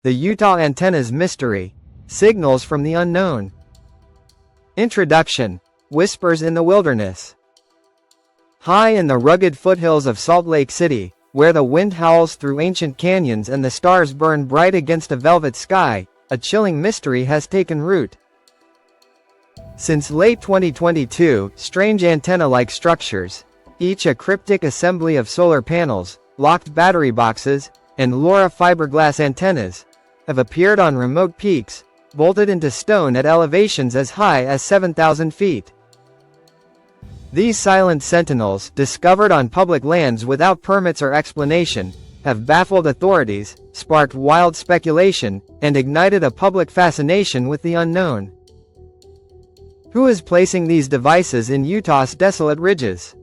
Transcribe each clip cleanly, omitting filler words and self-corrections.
The Utah Antennas Mystery. Signals from the Unknown. Introduction. Whispers in the Wilderness. High in the rugged foothills of Salt Lake City, where the wind howls through ancient canyons and the stars burn bright against a velvet sky, a chilling mystery has taken root. Since late 2022, strange antenna-like structures, each a cryptic assembly of solar panels, locked battery boxes, and LoRa fiberglass antennas, have appeared on remote peaks, bolted into stone at elevations as high as 7,000 feet. These silent sentinels, discovered on public lands without permits or explanation, have baffled authorities, sparked wild speculation, and ignited a public fascination with the unknown. Who is placing these devices in Utah's desolate ridges?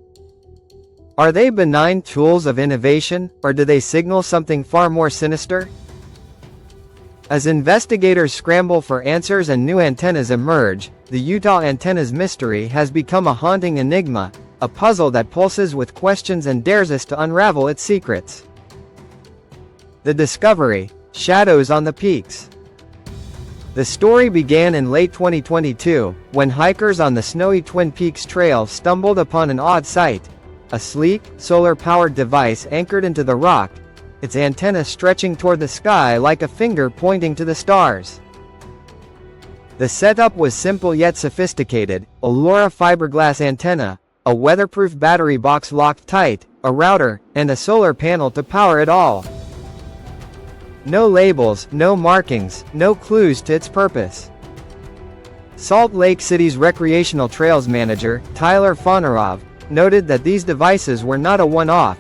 Are they benign tools of innovation, or do they signal something far more sinister? As investigators scramble for answers and new antennas emerge, the Utah Antennas Mystery has become a haunting enigma, a puzzle that pulses with questions and dares us to unravel its secrets. The discovery. Shadows on the peaks. The story began in late 2022, when hikers on the snowy Twin Peaks Trail stumbled upon an odd sight: a sleek, solar-powered device anchored into the rock, its antenna stretching toward the sky like a finger pointing to the stars. The setup was simple yet sophisticated: a LoRa fiberglass antenna, a weatherproof battery box locked tight, a router, and a solar panel to power it all. No labels, no markings, no clues to its purpose. Salt Lake City's recreational trails manager, Tyler Fonarov, noted that these devices were not a one-off.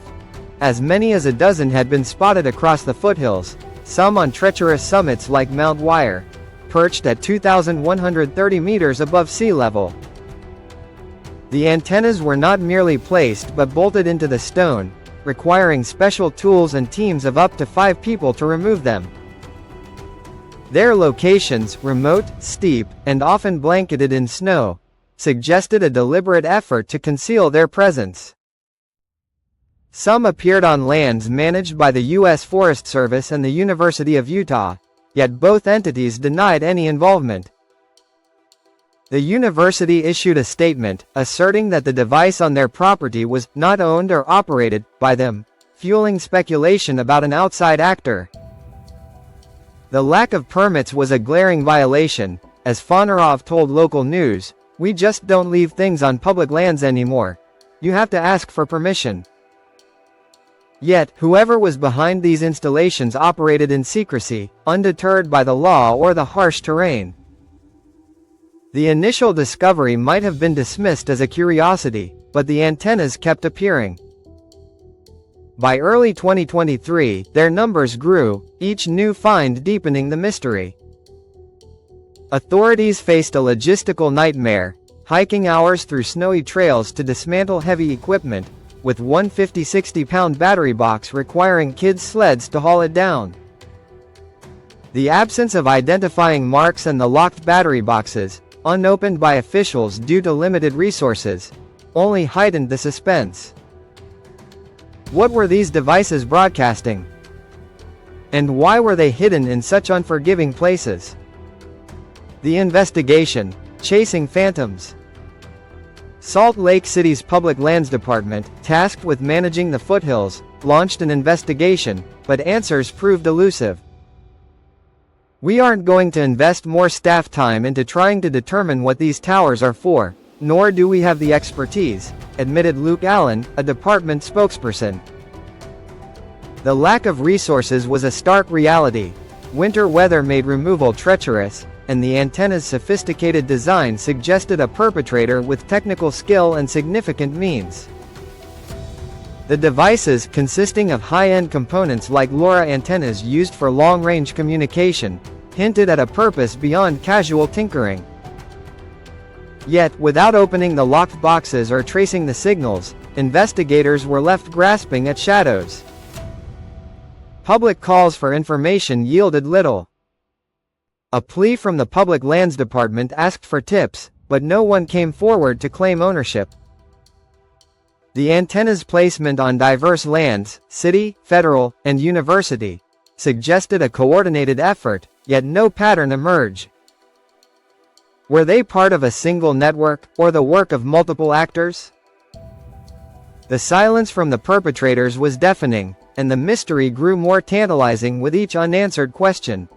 As many as a dozen had been spotted across the foothills, some on treacherous summits like Mount Wire, perched at 2,130 meters above sea level. The antennas were not merely placed but bolted into the stone, requiring special tools and teams of up to 5 people to remove them. Their locations, remote, steep, and often blanketed in snow, suggested a deliberate effort to conceal their presence. Some appeared on lands managed by the U.S. Forest Service and the University of Utah, yet both entities denied any involvement. The university issued a statement, asserting that the device on their property was not owned or operated by them, fueling speculation about an outside actor. The lack of permits was a glaring violation, as Fonarov told local news: "We just don't leave things on public lands anymore. You have to ask for permission." Yet, whoever was behind these installations operated in secrecy, undeterred by the law or the harsh terrain. The initial discovery might have been dismissed as a curiosity, but the antennas kept appearing. By early 2023, their numbers grew, each new find deepening the mystery. Authorities faced a logistical nightmare: hiking hours through snowy trails to dismantle heavy equipment, with one 50-60-pound battery box requiring kids' sleds to haul it down. The absence of identifying marks and the locked battery boxes, unopened by officials due to limited resources, only heightened the suspense. What were these devices broadcasting? And why were they hidden in such unforgiving places? The investigation. Chasing phantoms. Salt Lake City's Public Lands Department, tasked with managing the foothills, launched an investigation, but answers proved elusive. "We aren't going to invest more staff time into trying to determine what these towers are for, nor do we have the expertise," admitted Luke Allen, a department spokesperson. The lack of resources was a stark reality. Winter weather made removal treacherous, and the antenna's sophisticated design suggested a perpetrator with technical skill and significant means. The devices, consisting of high-end components like LoRa antennas used for long-range communication, hinted at a purpose beyond casual tinkering. Yet, without opening the locked boxes or tracing the signals, investigators were left grasping at shadows. Public calls for information yielded little. A plea from the Public Lands Department asked for tips, but no one came forward to claim ownership. The antenna's placement on diverse lands, city, federal, and university, suggested a coordinated effort, yet no pattern emerged. Were they part of a single network, or the work of multiple actors? The silence from the perpetrators was deafening, and the mystery grew more tantalizing with each unanswered question.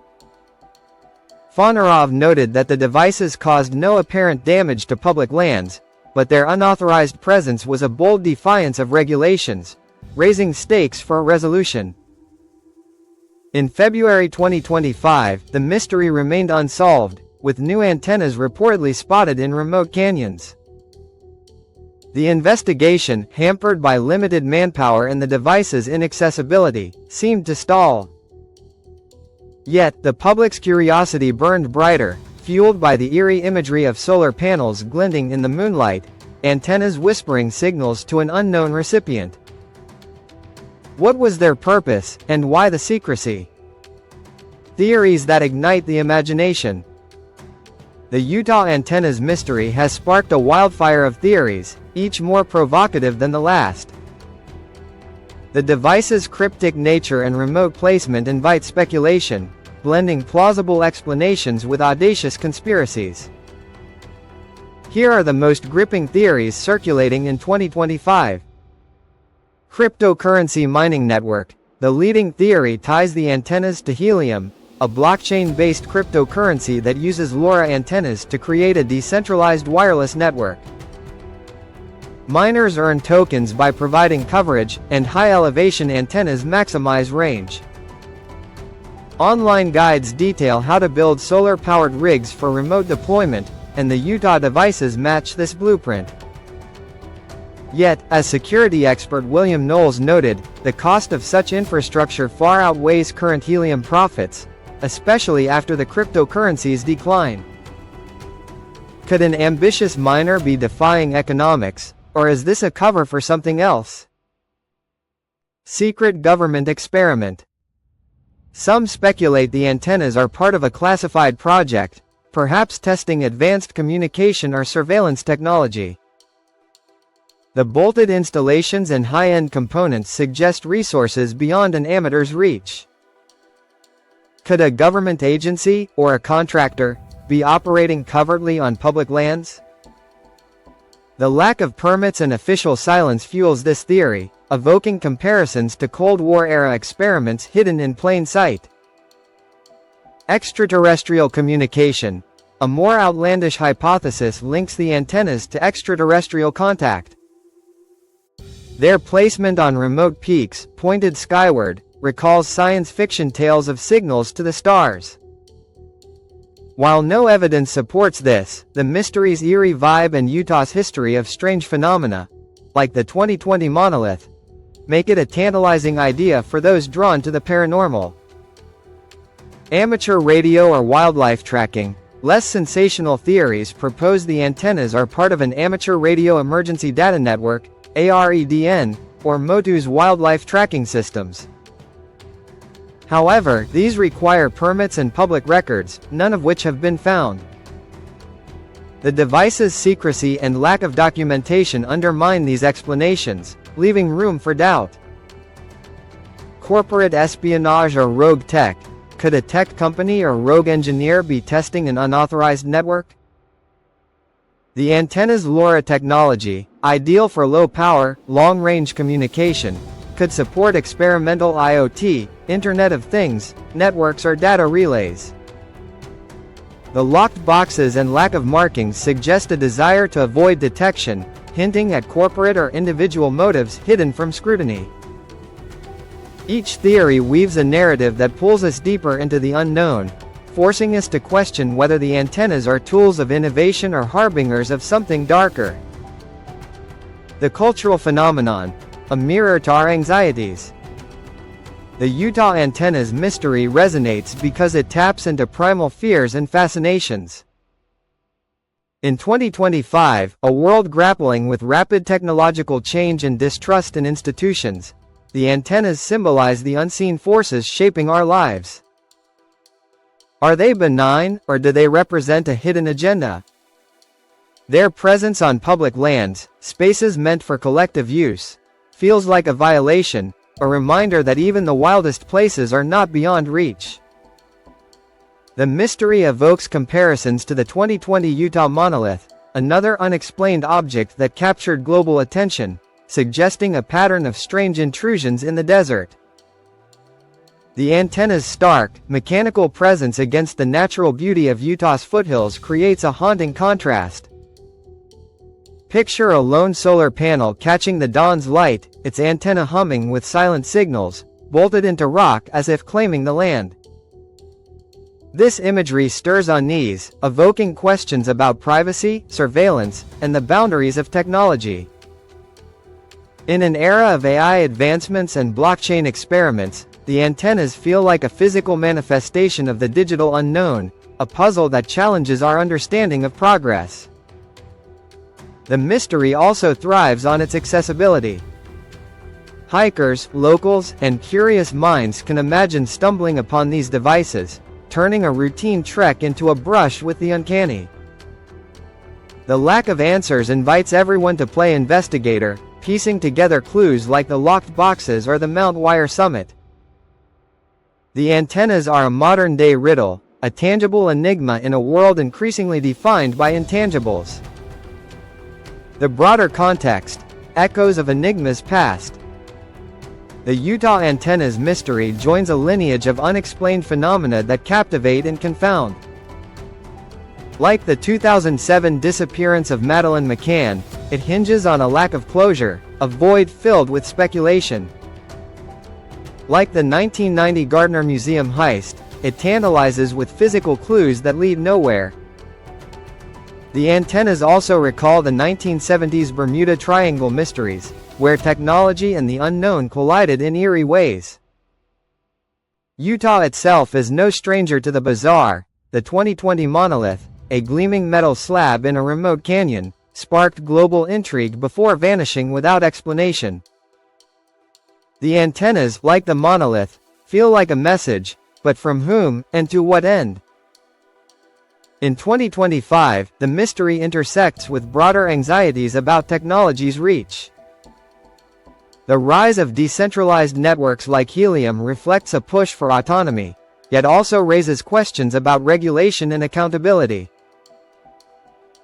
Fonarov noted that the devices caused no apparent damage to public lands, but their unauthorized presence was a bold defiance of regulations, raising stakes for a resolution. In February 2025, the mystery remained unsolved, with new antennas reportedly spotted in remote canyons. The investigation, hampered by limited manpower and the device's inaccessibility, seemed to stall. Yet, the public's curiosity burned brighter, fueled by the eerie imagery of solar panels glinting in the moonlight, antennas whispering signals to an unknown recipient. What was their purpose, and why the secrecy? Theories that ignite the imagination. The Utah antenna's mystery has sparked a wildfire of theories, each more provocative than the last. The device's cryptic nature and remote placement invite speculation, blending plausible explanations with audacious conspiracies. Here are the most gripping theories circulating in 2025. Cryptocurrency mining network. The leading theory ties the antennas to helium, a blockchain-based cryptocurrency that uses LoRa antennas to create a decentralized wireless network. Miners earn tokens by providing coverage, and high-elevation antennas maximize range. Online guides detail how to build solar-powered rigs for remote deployment, and the Utah devices match this blueprint. Yet, as security expert William Knowles noted, the cost of such infrastructure far outweighs current helium profits, especially after the cryptocurrency's decline. Could an ambitious miner be defying economics, or is this a cover for something else? Secret government experiment. Some speculate the antennas are part of a classified project, perhaps testing advanced communication or surveillance technology. The bolted installations and high-end components suggest resources beyond an amateur's reach. Could a government agency, or a contractor, be operating covertly on public lands? The lack of permits and official silence fuels this theory, evoking comparisons to Cold War-era experiments hidden in plain sight. Extraterrestrial communication. A more outlandish hypothesis links the antennas to extraterrestrial contact. Their placement on remote peaks, pointed skyward, recalls science fiction tales of signals to the stars. While no evidence supports this, the mystery's eerie vibe and Utah's history of strange phenomena, like the 2020 monolith, make it a tantalizing idea for those drawn to the paranormal. Amateur radio or wildlife tracking. Less sensational theories propose the antennas are part of an amateur radio emergency data network, AREDN, or MOTU's wildlife tracking systems. However, these require permits and public records, none of which have been found. The device's secrecy and lack of documentation undermine these explanations, leaving room for doubt. Corporate espionage or rogue tech. Could a tech company or rogue engineer be testing an unauthorized network? The antenna's LoRa technology, ideal for low-power, long-range communication, could support experimental IoT, Internet of Things, networks or data relays. The locked boxes and lack of markings suggest a desire to avoid detection, hinting at corporate or individual motives hidden from scrutiny. Each theory weaves a narrative that pulls us deeper into the unknown, forcing us to question whether the antennas are tools of innovation or harbingers of something darker. The cultural phenomenon, a mirror to our anxieties. The Utah antenna's mystery resonates because it taps into primal fears and fascinations. In 2025, a world grappling with rapid technological change and distrust in institutions, the antennas symbolize the unseen forces shaping our lives. Are they benign, or do they represent a hidden agenda? Their presence on public lands, spaces meant for collective use, feels like a violation, a reminder that even the wildest places are not beyond reach. The mystery evokes comparisons to the 2020 Utah monolith, another unexplained object that captured global attention, suggesting a pattern of strange intrusions in the desert. The antenna's stark, mechanical presence against the natural beauty of Utah's foothills creates a haunting contrast. Picture a lone solar panel catching the dawn's light, its antenna humming with silent signals, bolted into rock as if claiming the land. This imagery stirs unease, evoking questions about privacy, surveillance, and the boundaries of technology. In an era of AI advancements and blockchain experiments, the antennas feel like a physical manifestation of the digital unknown, a puzzle that challenges our understanding of progress. The mystery also thrives on its accessibility. Hikers, locals, and curious minds can imagine stumbling upon these devices, turning a routine trek into a brush with the uncanny. The lack of answers invites everyone to play investigator, piecing together clues like the locked boxes or the Mount Wire summit. The antennas are a modern-day riddle, a tangible enigma in a world increasingly defined by intangibles. The broader context, echoes of enigmas past. The Utah antenna's mystery joins a lineage of unexplained phenomena that captivate and confound. Like the 2007 disappearance of Madeleine McCann, it hinges on a lack of closure, a void filled with speculation. Like the 1990 Gardner Museum heist, it tantalizes with physical clues that lead nowhere. The antennas also recall the 1970s Bermuda Triangle mysteries, where technology and the unknown collided in eerie ways. Utah itself is no stranger to the bizarre. The 2020 monolith, a gleaming metal slab in a remote canyon, sparked global intrigue before vanishing without explanation. The antennas, like the monolith, feel like a message, but from whom, and to what end? In 2025, the mystery intersects with broader anxieties about technology's reach. The rise of decentralized networks like Helium reflects a push for autonomy, yet also raises questions about regulation and accountability.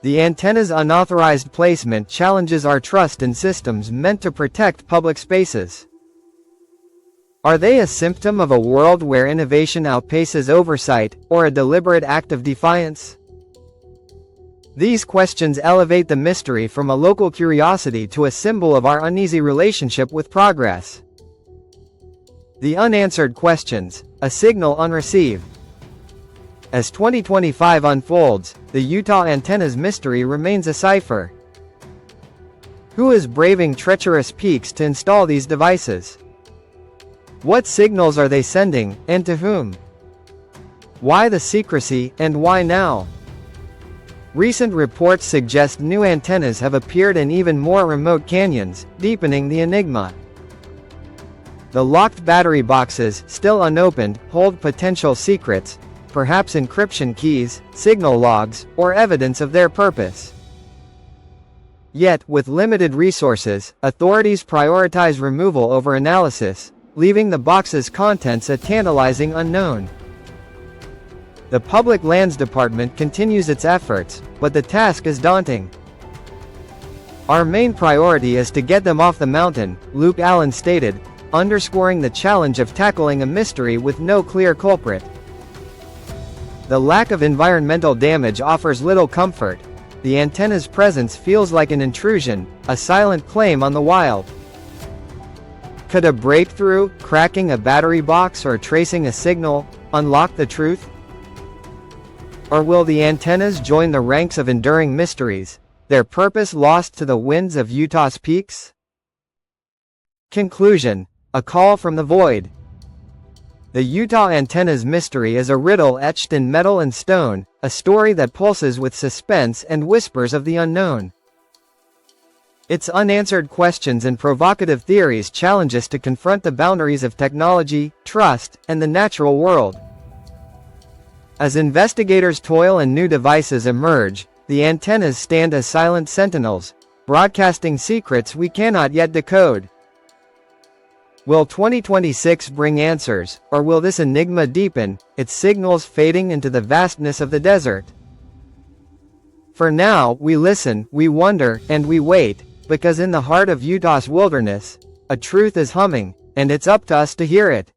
The antenna's unauthorized placement challenges our trust in systems meant to protect public spaces. Are they a symptom of a world where innovation outpaces oversight, or a deliberate act of defiance? These questions elevate the mystery from a local curiosity to a symbol of our uneasy relationship with progress. The unanswered questions, a signal unreceived. As 2025 unfolds, the Utah antenna's mystery remains a cipher. Who is braving treacherous peaks to install these devices? What signals are they sending, and to whom? Why the secrecy, and why now? Recent reports suggest new antennas have appeared in even more remote canyons, deepening the enigma. The locked battery boxes, still unopened, hold potential secrets, perhaps encryption keys, signal logs, or evidence of their purpose. Yet, with limited resources, authorities prioritize removal over analysis, leaving the box's contents a tantalizing unknown. The Public Lands Department continues its efforts, but the task is daunting. Our main priority is to get them off the mountain, Luke Allen stated, underscoring the challenge of tackling a mystery with no clear culprit. The lack of environmental damage offers little comfort. The antenna's presence feels like an intrusion, a silent claim on the wild. Could a breakthrough, cracking a battery box or tracing a signal, unlock the truth? Or will the antennas join the ranks of enduring mysteries, their purpose lost to the winds of Utah's peaks? Conclusion: a call from the void. The Utah antenna's mystery is a riddle etched in metal and stone, a story that pulses with suspense and whispers of the unknown. Its unanswered questions and provocative theories challenge us to confront the boundaries of technology, trust, and the natural world. As investigators toil and new devices emerge, the antennas stand as silent sentinels, broadcasting secrets we cannot yet decode. Will 2026 bring answers, or will this enigma deepen, its signals fading into the vastness of the desert? For now, we listen, we wonder, and we wait, because in the heart of Utah's wilderness, a truth is humming, and it's up to us to hear it.